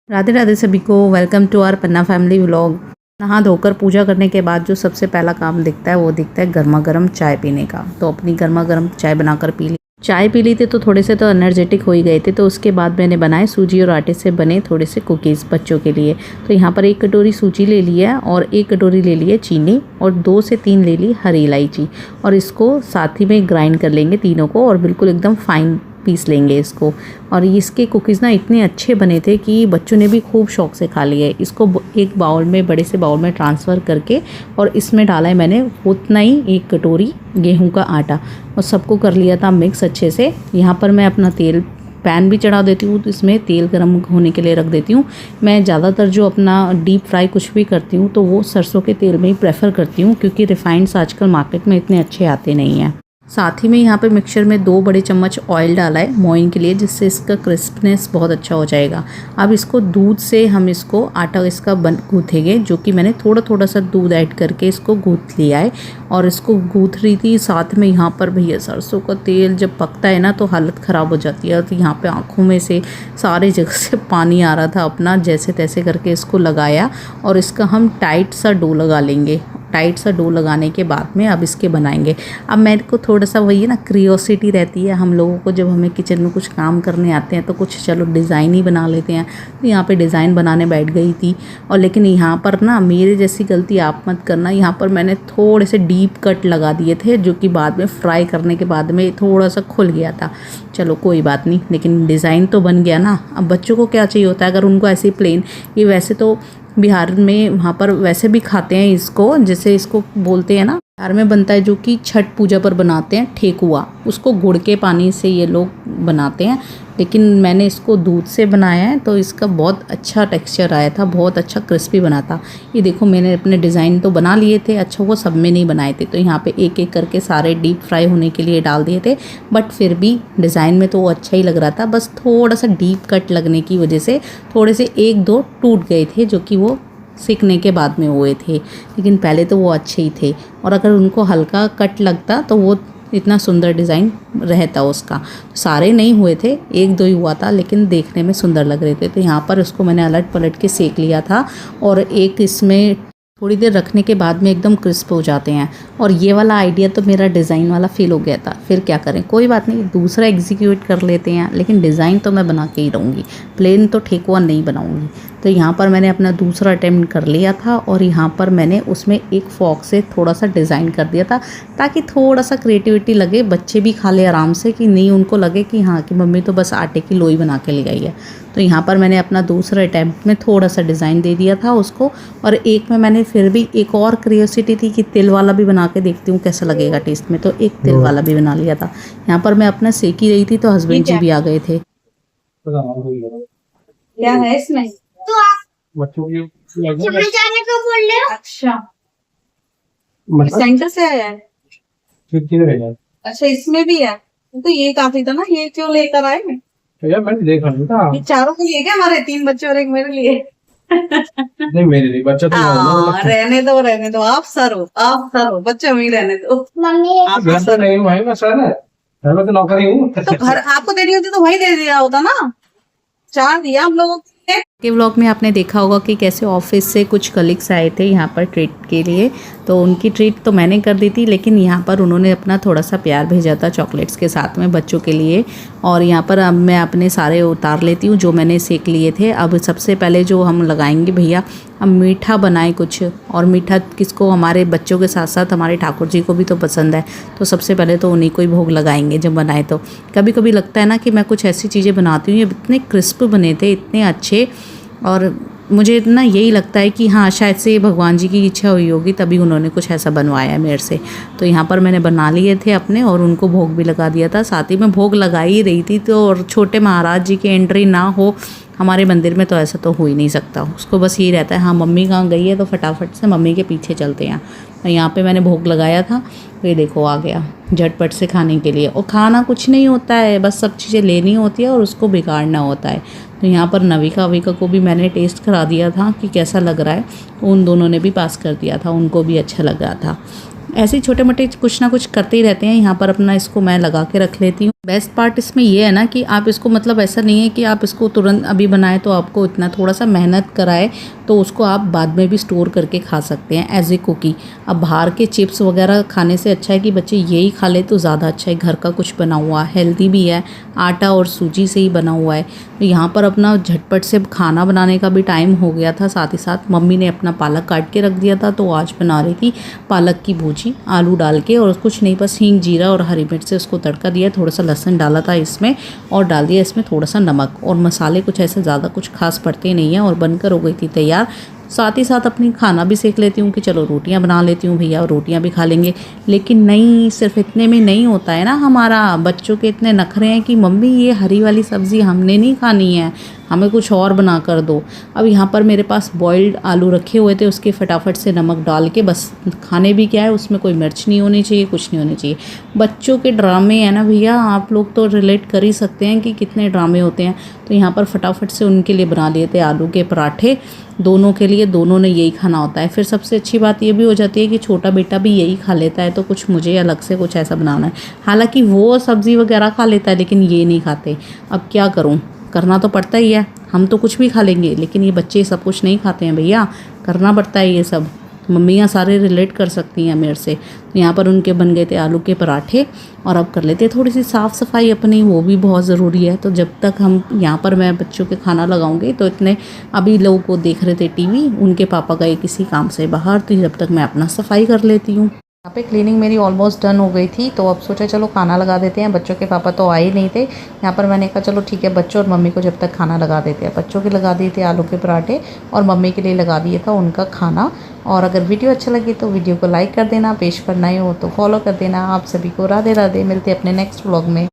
राधे राधे सभी को। Welcome to our Panna family vlog. नहा धोकर पूजा करने के बाद जो सबसे पहला काम दिखता है वो दिखता है गर्मा गर्म चाय पीने का। तो अपनी गर्मा गर्म चाय बनाकर पी ली। चाय पी ली थी तो थोड़े से तो एनर्जेटिक हो ही गए थे। तो उसके बाद मैंने बनाए सूजी और आटे से बने थोड़े से कुकीज़ बच्चों के लिए। तो यहाँ पर 1 कटोरी सूजी ले लिया और 1 कटोरी ले लिए चीनी और 2 से 3 ले ली हरी इलायची और इसको साथ ही में ग्राइंड कर लेंगे तीनों को और बिल्कुल एकदम फाइन पीस लेंगे इसको। और इसके कुकीज़ ना इतने अच्छे बने थे कि बच्चों ने भी खूब शौक से खा लिए। इसको एक बाउल में, बड़े से बाउल में ट्रांसफ़र करके और इसमें डाला है मैंने उतना ही 1 कटोरी गेहूं का आटा और सबको कर लिया था मिक्स अच्छे से। यहाँ पर मैं अपना तेल पैन भी चढ़ा देती हूँ तो इसमें तेल गर्म होने के लिए रख देती हूँ। मैं ज़्यादातर जो अपना डीप फ्राई कुछ भी करती हूँ तो वो सरसों के तेल में ही प्रेफर करती हूँ, क्योंकि रिफाइंड्स आजकल मार्केट में इतने अच्छे आते नहीं हैं। साथ ही में यहाँ पे मिक्सचर में 2 बड़े चम्मच ऑयल डाला है मोइन के लिए, जिससे इसका क्रिस्पनेस बहुत अच्छा हो जाएगा। अब इसको दूध से हम इसको आटा इसका गूँथेंगे, जो कि मैंने थोड़ा थोड़ा सा दूध ऐड करके इसको गूँथ लिया है और इसको गूँथ रही थी। साथ में यहाँ पर भैया सरसों का तेल जब पकता है ना तो हालत ख़राब हो जाती है। तो यहाँ पे आँखों में से सारे जगह से पानी आ रहा था। अपना जैसे तैसे करके इसको लगाया और इसका हम टाइट सा डो लगा लेंगे। टाइट सा डो लगाने के बाद में अब इसके बनाएंगे। अब मेरे को थोड़ा सा वही ना क्रियोसिटी रहती है हम लोगों को, जब हमें किचन में कुछ काम करने आते हैं तो कुछ चलो डिज़ाइन ही बना लेते हैं। तो यहाँ पे डिज़ाइन बनाने बैठ गई थी और लेकिन यहाँ पर ना मेरे जैसी गलती आप मत करना। यहाँ पर मैंने थोड़े से डीप कट लगा दिए थे, जो कि बाद में फ्राई करने के बाद में थोड़ा सा खुल गया था। चलो कोई बात नहीं, लेकिन डिज़ाइन तो बन गया ना। अब बच्चों को क्या चाहिए होता है, अगर उनको ऐसे प्लेन, ये वैसे तो बिहार में वहाँ पर वैसे भी खाते हैं इसको, जैसे इसको बोलते हैं ना, बिहार में बनता है जो कि छठ पूजा पर बनाते हैं ठेकुआ, उसको गुड़ के पानी से ये लोग बनाते हैं। लेकिन मैंने इसको दूध से बनाया है तो इसका बहुत अच्छा टेक्सचर आया था, बहुत अच्छा क्रिस्पी बना था। ये देखो मैंने अपने डिज़ाइन तो बना लिए थे, अच्छा वो सब में नहीं बनाए थे। तो यहाँ पे एक एक करके सारे डीप फ्राई होने के लिए डाल दिए थे, बट फिर भी डिज़ाइन में तो वो अच्छा ही लग रहा था। बस थोड़ा सा डीप कट लगने की वजह से थोड़े से 1-2 टूट गए थे, जो कि वो सीखने के बाद में हुए थे, लेकिन पहले तो वो अच्छे ही थे। और अगर उनको हल्का कट लगता तो वो इतना सुंदर डिज़ाइन रहता उसका। सारे नहीं हुए थे, 1-2 ही हुआ था, लेकिन देखने में सुंदर लग रहे थे। तो यहाँ पर उसको मैंने अलट पलट के सेक लिया था और एक इसमें थोड़ी देर रखने के बाद में एकदम क्रिस्प हो जाते हैं। और ये वाला आइडिया तो मेरा डिज़ाइन वाला फेल हो गया था, फिर क्या करें, कोई बात नहीं, दूसरा एग्जीक्यूट कर लेते हैं। लेकिन डिज़ाइन तो मैं बना के ही रहूँगी, प्लेन तो ठेकुआ नहीं बनाऊँगी। तो यहाँ पर मैंने अपना दूसरा अटेम्प्ट कर लिया था और यहाँ पर मैंने उसमें एक फॉक से थोड़ा सा डिज़ाइन कर दिया था, ताकि थोड़ा सा क्रिएटिविटी लगे, बच्चे भी खा ले आराम से, कि नहीं उनको लगे कि हाँ कि मम्मी तो बस आटे की लोई बना के ले आई है। तो यहाँ पर मैंने अपना दूसरा अटेम्प्ट में थोड़ा सा डिज़ाइन दे दिया था उसको। और एक में मैंने फिर भी एक और क्रियोसिटी थी कि तिल वाला भी बना के देखती हूँ कैसा लगेगा टेस्ट में, तो एक तिल वाला भी बना लिया था। यहाँ पर मैं अपना सेक ही रही थी तो हस्बैंड जी भी आ गए थे। क्या है इसमें? तो आप बच्चों की कहाँ जाने को बोल रहे हो? अच्छा, मतलब सेंटर से आया है। किधर है यार? अच्छा इसमें भी है, तो ये काफी था ना, ये क्यों लेकर आए? तो यार मैंने देखा नहीं था। ये चारों के लिए क्या, हमारे 3 बच्चे और एक मेरे लिए? नहीं मेरे लिए बच्चा तो रहने दो, आप सर हो, बच्चे हम ही रहने दो। मम्मी आप घर तो नहीं हूँ, मैं सर है, घर में तो नौकरी हूँ। तो घर आपको देनी होती तो वही दे दिया होता ना, 4 दिया हम लोगों के व्लॉग में आपने देखा होगा कि कैसे ऑफिस से कुछ कलीग्स आए थे यहाँ पर ट्रीट के लिए। तो उनकी ट्रीट तो मैंने कर दी थी, लेकिन यहाँ पर उन्होंने अपना थोड़ा सा प्यार भेजा था चॉकलेट्स के साथ में बच्चों के लिए। और यहाँ पर अब मैं अपने सारे उतार लेती हूँ जो मैंने सेक लिए थे। अब सबसे पहले जो हम लगाएंगे भैया, हम मीठा बनाए कुछ, और मीठा किसको, हमारे बच्चों के साथ साथ हमारे ठाकुर जी को भी तो पसंद है। तो सबसे पहले तो उन्हीं को ही भोग लगाएंगे जब बनाए। तो कभी कभी लगता है ना कि मैं कुछ ऐसी चीज़ें बनाती हूँ, ये इतने क्रिस्प बने थे, इतने अच्छे, और मुझे इतना यही लगता है कि हाँ शायद से भगवान जी की इच्छा हुई होगी तभी उन्होंने कुछ ऐसा बनवाया है मेरे से। तो यहाँ पर मैंने बना लिए थे अपने और उनको भोग भी लगा दिया था। साथ ही में भोग लगा ही रही थी तो, और छोटे महाराज जी की एंट्री ना हो हमारे मंदिर में तो ऐसा तो हो ही नहीं सकता। उसको बस यही रहता है हाँ मम्मी कहाँ गई है तो फटाफट से मम्मी के पीछे चलते हैं। तो यहाँ पे मैंने भोग लगाया था, ये देखो आ गया झटपट से खाने के लिए। और खाना कुछ नहीं होता है, बस सब चीज़ें लेनी होती है और उसको बिगाड़ना होता है। तो यहाँ पर नविका को भी मैंने टेस्ट करा दिया था कि कैसा लग रहा है, तो उन दोनों ने भी पास कर दिया था, उनको भी अच्छा लग रहा था। ऐसे ही छोटे मोटे कुछ ना कुछ करते ही रहते हैं। यहाँ पर अपना इसको मैं लगा के रख लेती हूँ। बेस्ट पार्ट इसमें ये है ना कि आप इसको मतलब ऐसा नहीं है कि आप इसको तुरंत अभी बनाए तो आपको इतना थोड़ा सा मेहनत कराए तो उसको आप बाद में भी स्टोर करके खा सकते हैं एज ए कुकी। अब बाहर के चिप्स वगैरह खाने से अच्छा है कि बच्चे यही खा ले तो ज़्यादा अच्छा है। घर का कुछ बना हुआ हेल्दी भी है, आटा और सूजी से ही बना हुआ है। तो यहाँ पर अपना झटपट से खाना बनाने का भी टाइम हो गया था। साथ ही साथ मम्मी ने अपना पालक काट के रख दिया था तो आज बना रही थी पालक की भुजी आलू डाल के, और कुछ नहीं बस हींग जीरा और हरी मिर्च से उसको तड़का दिया। थोड़ा सा लहसुन डाला था इसमें और डाल दिया इसमें थोड़ा सा नमक, और मसाले कुछ ऐसे ज़्यादा कुछ खास पड़ते नहीं हैं, और बनकर हो गई थी तैयार। साथ ही साथ अपनी खाना भी सेक लेती हूँ कि चलो रोटियां बना लेती हूँ भैया, रोटियां भी खा लेंगे। लेकिन नहीं, सिर्फ इतने में नहीं होता है ना। हमारा बच्चों के इतने नखरे हैं कि मम्मी ये हरी वाली सब्ज़ी हमने नहीं खानी है, हमें कुछ और बना कर दो। अब यहाँ पर मेरे पास बॉइल्ड आलू रखे हुए थे, उसके फटाफट से नमक डाल के बस खाने भी क्या है, उसमें कोई मिर्च नहीं होनी चाहिए, कुछ नहीं होनी चाहिए। बच्चों के ड्रामे हैं ना भैया, आप लोग तो रिलेट कर ही सकते हैं कि कितने ड्रामे होते हैं। तो यहाँ पर फटाफट से उनके लिए बना लिए थे आलू के पराठे, दोनों के लिए, दोनों ने यही खाना होता है। फिर सबसे अच्छी बात ये भी हो जाती है कि छोटा बेटा भी यही खा लेता है, तो कुछ मुझे अलग से कुछ ऐसा बनाना है। हालांकि वो सब्ज़ी वगैरह खा लेता है लेकिन ये नहीं खाते। अब क्या करूँ, करना तो पड़ता ही है। हम तो कुछ भी खा लेंगे लेकिन ये बच्चे सब कुछ नहीं खाते हैं भैया, करना पड़ता है ये सब। मम्मियाँ सारे रिलेट कर सकती हैं मेरे से। तो यहाँ पर उनके बन गए थे आलू के पराठे, और अब कर लेते थोड़ी सी साफ़ सफाई अपनी, वो भी बहुत ज़रूरी है। तो जब तक हम यहाँ पर मैं बच्चों के खाना लगाऊंगी तो इतने अभी लोग को देख रहे थे टीवी, उनके पापा गए किसी काम से बाहर, तो जब तक मैं अपना सफाई कर लेती हूँ। यहाँ पे क्लीनिंग मेरी ऑलमोस्ट डन हो गई थी, तो अब सोचा चलो खाना लगा देते हैं। बच्चों के पापा तो आए नहीं थे। यहाँ पर मैंने कहा चलो ठीक है, बच्चों और मम्मी को जब तक खाना लगा देते हैं। बच्चों के लगा दिए थे आलू के पराठे और मम्मी के लिए लगा दिया था उनका खाना। और अगर वीडियो अच्छा लगे तो वीडियो को लाइक कर देना, पेज पर नए हो तो फॉलो कर देना। आप सभी को राधे राधे, मिलते हैं अपने नेक्स्ट व्लॉग में।